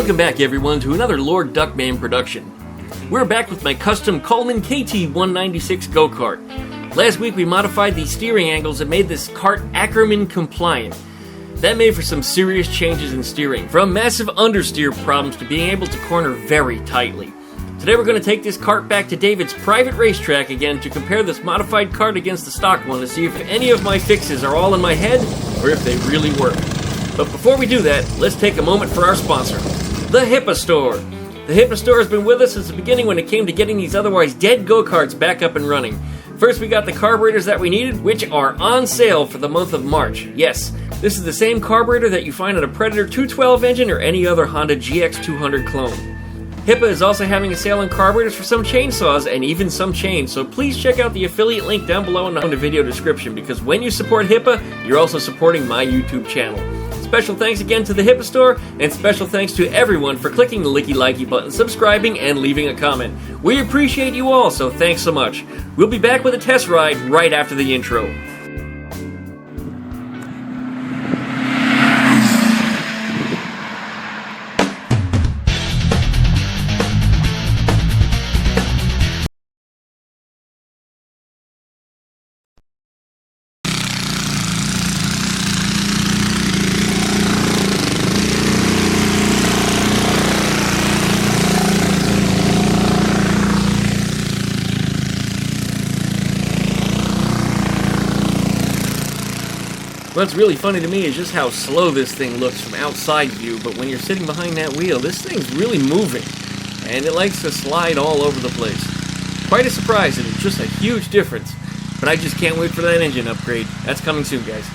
Welcome back, everyone, to another Lord Duckman production. We're back with my custom Coleman KT196 Go Kart. Last week we modified the steering angles and made this kart Ackermann compliant. That made for some serious changes in steering, from massive understeer problems to being able to corner very tightly. Today we're going to take this kart back to David's private racetrack again to compare this modified kart against the stock one to see if any of my fixes are all in my head or if they really work. But before we do that, let's take a moment for our sponsor, the HIPA Store. The HIPA Store has been with us since the beginning when it came to getting these otherwise dead go-karts back up and running. First we got the carburetors that we needed, which are on sale for the month of March. Yes, this is the same carburetor that you find on a Predator 212 engine or any other Honda GX200 clone. HIPA is also having a sale on carburetors for some chainsaws and even some chains, so please check out the affiliate link down below in the video description, because when you support HIPA, you're also supporting my YouTube channel. Special thanks again to the HIPA Store, and special thanks to everyone for clicking the likey button, subscribing, and leaving a comment. We appreciate you all, so thanks so much. We'll be back with a test ride right after the intro. What's really funny to me is just how slow this thing looks from outside view, but when you're sitting behind that wheel, this thing's really moving, and it likes to slide all over the place. Quite a surprise, and it's just a huge difference, but I just can't wait for that engine upgrade. That's coming soon, guys.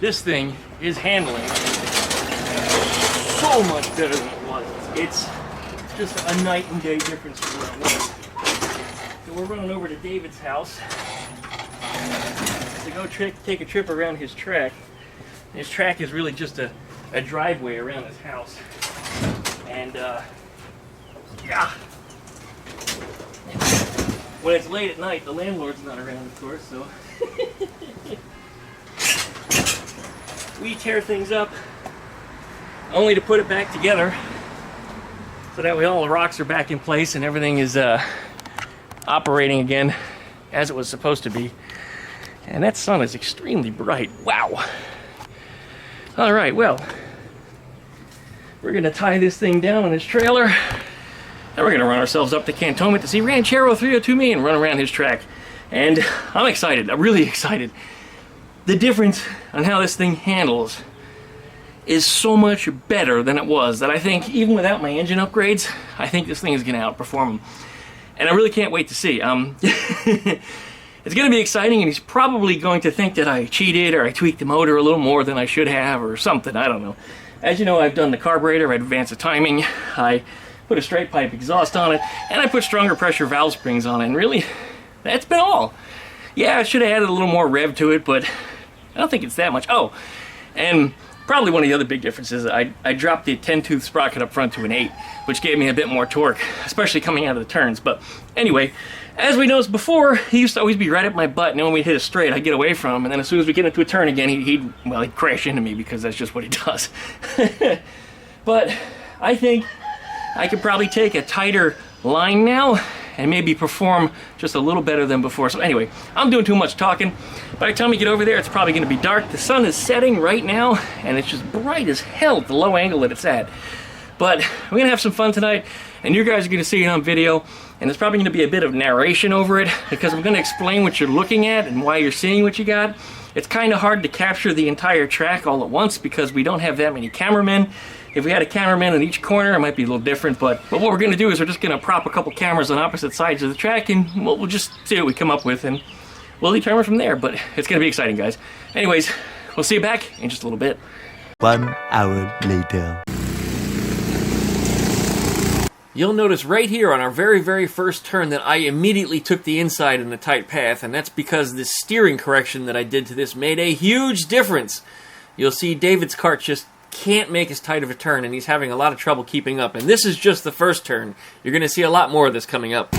this thing is handling so much better than it was. It's just a night and day difference from where it was. So we're running over to David's house to go take a trip around his track. His track is really just a driveway around his house. And yeah, when it's late at night, the landlord's not around, of course, so we tear things up only to put it back together so that way all the rocks are back in place and everything is operating again as it was supposed to be. And that sun is extremely bright. Wow. All right, well, we're gonna tie this thing down on his trailer, and we're gonna run ourselves up to Cantonment to see Ranchero 302 Me and run around his track. And I'm excited, I'm really excited. The difference on how this thing handles is so much better than it was that I think even without my engine upgrades, I think this thing is gonna outperform him. And I really can't wait to see. It's going to be exciting, and he's probably going to think that I cheated or I tweaked the motor a little more than I should have or something. I don't know. As you know, I've done the carburetor, I advanced the timing, I put a straight pipe exhaust on it, and I put stronger pressure valve springs on it, and really, that's been all. Yeah, I should have added a little more rev to it, but I don't think it's that much. Oh, and probably one of the other big differences, I dropped the 10-tooth sprocket up front to an 8, which gave me a bit more torque, especially coming out of the turns. But anyway, as we noticed before, he used to always be right at my butt, and then when we'd hit a straight, I'd get away from him, and then as soon as we get into a turn again, he'd crash into me because that's just what he does. But I think I could probably take a tighter line now and maybe perform just a little better than before. So anyway, I'm doing too much talking. By the time we get over there, it's probably going to be dark. The sun is setting right now, and it's just bright as hell at the low angle that it's at. But we're going to have some fun tonight, and you guys are going to see it on video, and there's probably going to be a bit of narration over it, because I'm going to explain what you're looking at and why you're seeing what you got. It's kind of hard to capture the entire track all at once, because we don't have that many cameramen. If we had a cameraman in each corner, it might be a little different, but what we're going to do is we're just going to prop a couple cameras on opposite sides of the track, and we'll just see what we come up with, and we'll determine from there. But it's going to be exciting, guys. Anyways, we'll see you back in just a little bit. 1 hour later. You'll notice right here on our very first turn that I immediately took the inside in the tight path, and that's because this steering correction that I did to this made a huge difference. You'll see David's cart just can't make as tight of a turn, and he's having a lot of trouble keeping up. And this is just the first turn. You're going to see a lot more of this coming up.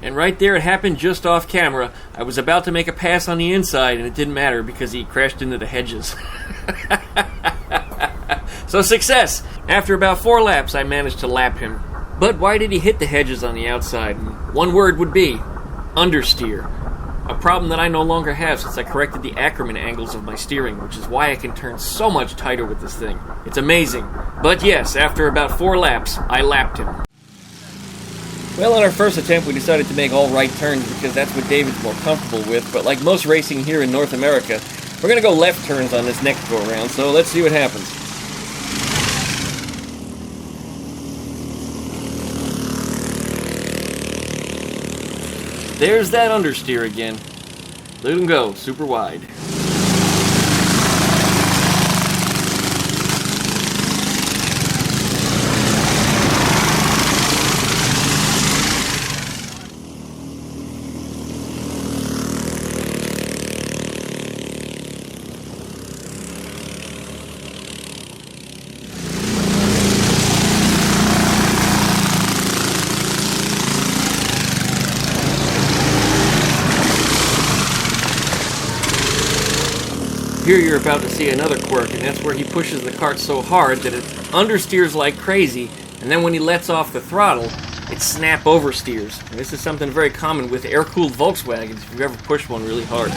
And right there, it happened just off camera. I was about to make a pass on the inside, and it didn't matter because he crashed into the hedges. So success! After about 4 laps, I managed to lap him. But why did he hit the hedges on the outside? One word would be understeer. A problem that I no longer have since I corrected the Ackermann angles of my steering, which is why I can turn so much tighter with this thing. It's amazing. But yes, after about 4 laps, I lapped him. Well, on our first attempt, we decided to make all right turns because that's what David's more comfortable with, but like most racing here in North America, we're going to go left turns on this next go-around, so let's see what happens. There's that understeer again. Let him go, super wide. Here you're about to see another quirk, and that's where he pushes the kart so hard that it understeers like crazy, and then when he lets off the throttle, it snap oversteers. And this is something very common with air-cooled Volkswagens if you've ever pushed one really hard.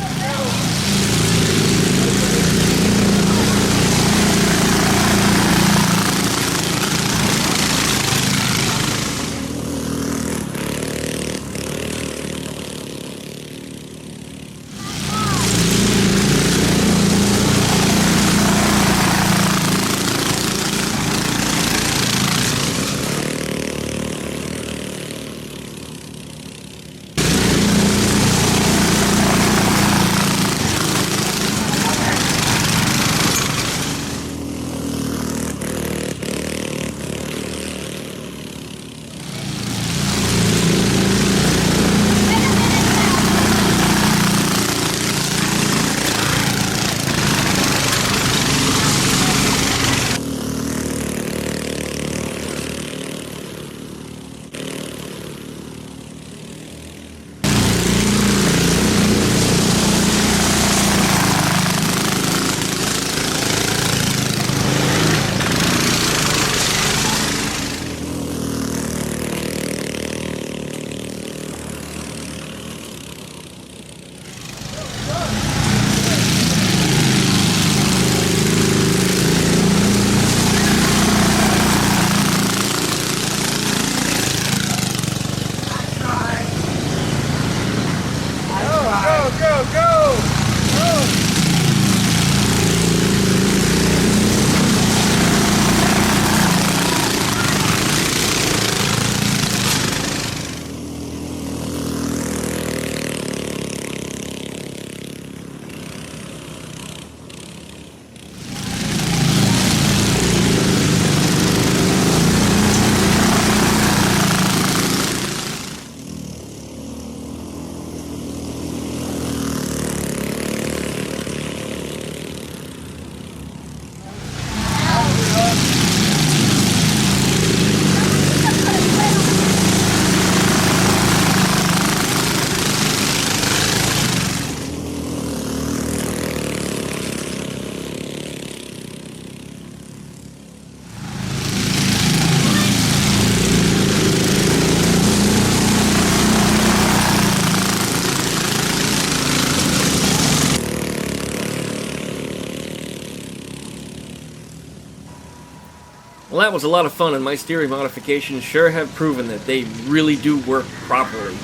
Well, that was a lot of fun, and my steering modifications sure have proven that they really do work properly.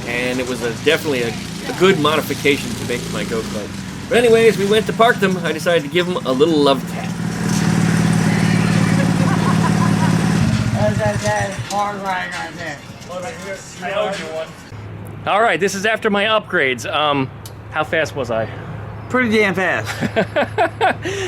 And it was definitely a good modification to make to my go-kart. But anyways, we went to park them. I decided to give them a little love tap. That's hard riding right there. I owed you one. All right, this is after my upgrades. How fast was I? Pretty damn fast.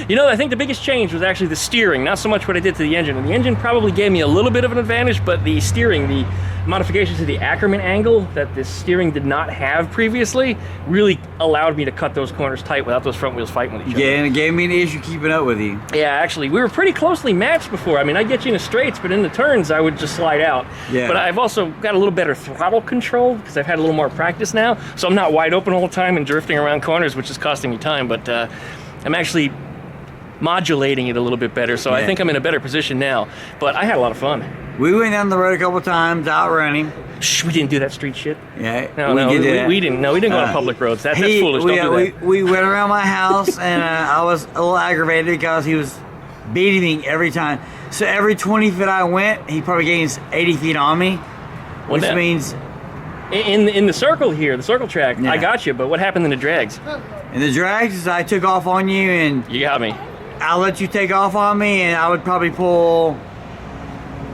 You know, I think the biggest change was actually the steering, not so much what I did to the engine. And the engine probably gave me a little bit of an advantage, but the steering, the modification to the Ackermann angle that the steering did not have previously really allowed me to cut those corners tight without those front wheels fighting with each other. Yeah, and it gave me an issue keeping up with you. Yeah, actually, we were pretty closely matched before. I mean, I'd get you in the straights, but in the turns, I would just slide out. Yeah. But I've also got a little better throttle control because I've had a little more practice now, so I'm not wide open all the time and drifting around corners, which is costing me time, but I'm actually modulating it a little bit better, so I think I'm in a better position now. But I had a lot of fun. We went down the road a couple times, outrunning. Shh, we didn't do that street shit. Yeah, we didn't. No, we didn't go on public roads. That's foolish. Don't do that. We went around my house, and I was a little aggravated because he was beating me every time. So every 20 feet I went, he probably gains 80 feet on me, which means... In the circle here, the circle track, I got you, but what happened in the drags? In the drags is I took off on you, and... You got me. I'll let you take off on me, and I would probably pull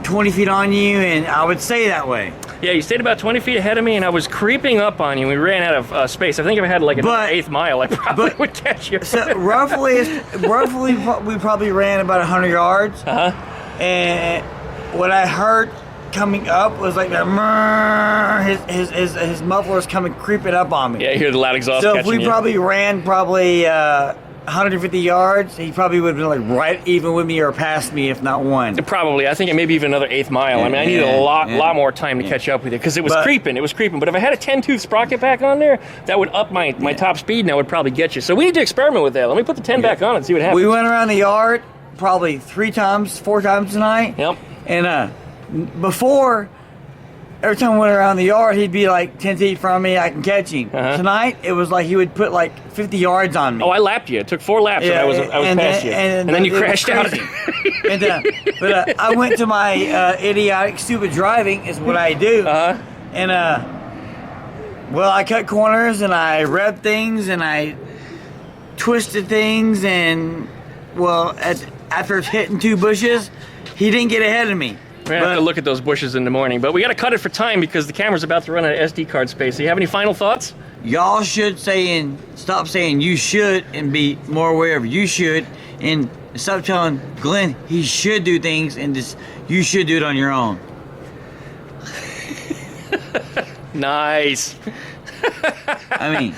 20 feet on you, and I would stay that way. Yeah, you stayed about 20 feet ahead of me, and I was creeping up on you. We ran out of space. I think if I had like an eighth mile, I probably would catch you. So roughly, we probably ran about 100 yards. And what I heard coming up was like that. His muffler's coming creeping up on me. Yeah, you hear the loud exhaust. So if we probably ran 150 yards, he probably would have been like right even with me or past me, if not one. Probably. I think maybe even another 1/8 mile. I mean, I needed a lot more time to catch up with it because it was creeping. It was creeping. But if I had a 10-tooth sprocket back on there, that would up my top speed and I would probably get you. So we need to experiment with that. Let me put the 10 back on and see what happens. We went around the yard probably 4 times tonight. Yep. And before, every time we went around the yard, he'd be like 10 feet from me. I can catch him. Tonight, it was like he would put like 50 yards on me. Oh, I lapped you. It took 4 laps and I was past you. And then you crashed out. But I went to my idiotic, stupid driving is what I do. And, well, I cut corners and I revved things and I twisted things and, well, after hitting 2 bushes, he didn't get ahead of me. We're going to have to look at those bushes in the morning. But we got to cut it for time because the camera's about to run out of SD card space. Do you have any final thoughts? Y'all should stop saying you should and be more aware of you should. And stop telling Glenn he should do things and just you should do it on your own. Nice. I mean,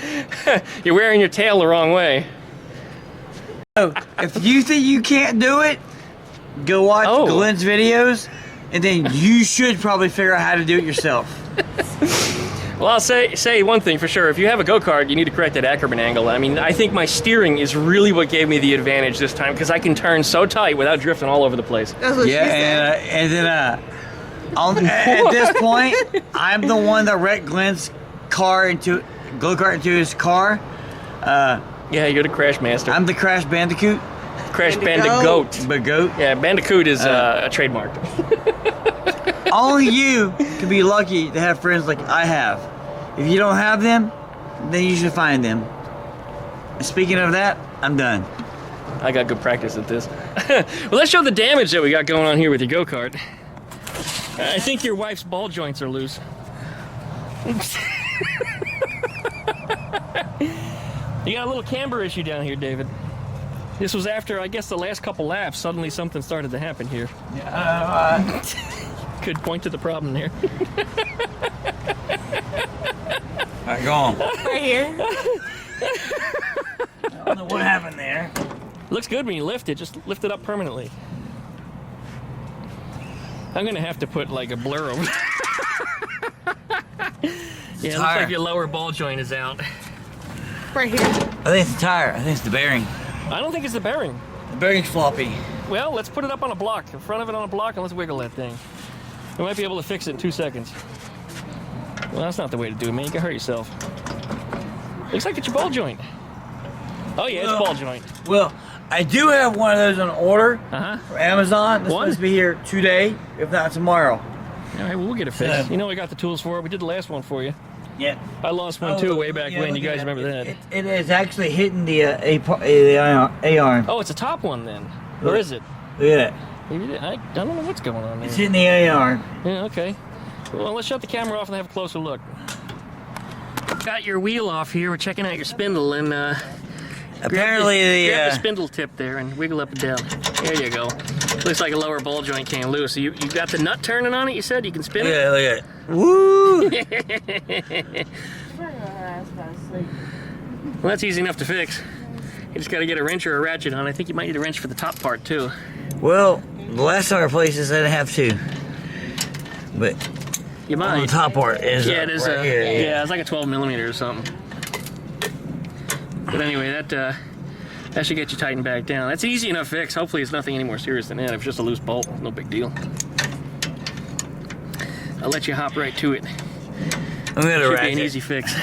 you're wearing your tail the wrong way. If you think you can't do it, go watch Glenn's videos, and then you should probably figure out how to do it yourself. Well, I'll say one thing for sure. If you have a go-kart, you need to correct that Ackermann angle. I mean, I think my steering is really what gave me the advantage this time because I can turn so tight without drifting all over the place. That's what she said. And then at this point, I'm the one that wrecked Glenn's go-kart into his car. Yeah, you're the crash master. I'm the crash bandicoot. Crash Bandicoot. Bandicoot. Yeah, Bandicoot is a trademark. Only you can be lucky to have friends like I have. If you don't have them, then you should find them. And speaking of that, I'm done. I got good practice at this. Well, let's show the damage that we got going on here with your go-kart. I think your wife's ball joints are loose. You got a little camber issue down here, David. This was after, I guess, the last couple laps. Suddenly something started to happen here. Could point to the problem there. All right, go on. Right here. I don't know what happened there. Looks good when you lift it. Just lift it up permanently. I'm going to have to put, like, a blur over Yeah, it looks like your lower ball joint is out. Right here. I think it's the tire. I think it's the bearing. I don't think it's the bearing. The bearing's floppy. Well, let's put it up on a block, in front of it on a block, and let's wiggle that thing. We might be able to fix it in 2 seconds. Well, that's not the way to do it, man. You can hurt yourself. Looks like it's your ball joint. Oh, yeah, it's ball joint. Well, I do have one of those on order for Amazon. It's One? supposed to be here today, if not tomorrow. All right, well, we'll get it fixed. You know we got the tools for it. We did the last one for you. Yeah. I lost one, too, way back when. You guys remember that? It is actually hitting the A-arm. Oh, it's a top one, then. Or is it? Look at that. I don't know what's going on there. It's hitting the A-arm. Yeah, okay. Well, let's shut the camera off and have a closer look. Got your wheel off here. We're checking out your spindle, and Apparently grab the spindle tip there and wiggle up and down. There you go. Looks like a lower ball joint came loose. So you got the nut turning on it, you said? You can spin it? Look at it. Woo! Well, that's easy enough to fix. You just got to get a wrench or a ratchet on. I think you might need a wrench for the top part, too. Well, the last time I replaced this, I didn't have to. But You might. the top part is Yeah, it is. right here. Yeah, it's like a 12 millimeter or something. But anyway, that should get you tightened back down. That's an easy enough fix. Hopefully, it's nothing any more serious than that. If it's just a loose bolt, no big deal. I'll let you hop right to it. I'm gonna Should be ratchet. an easy fix.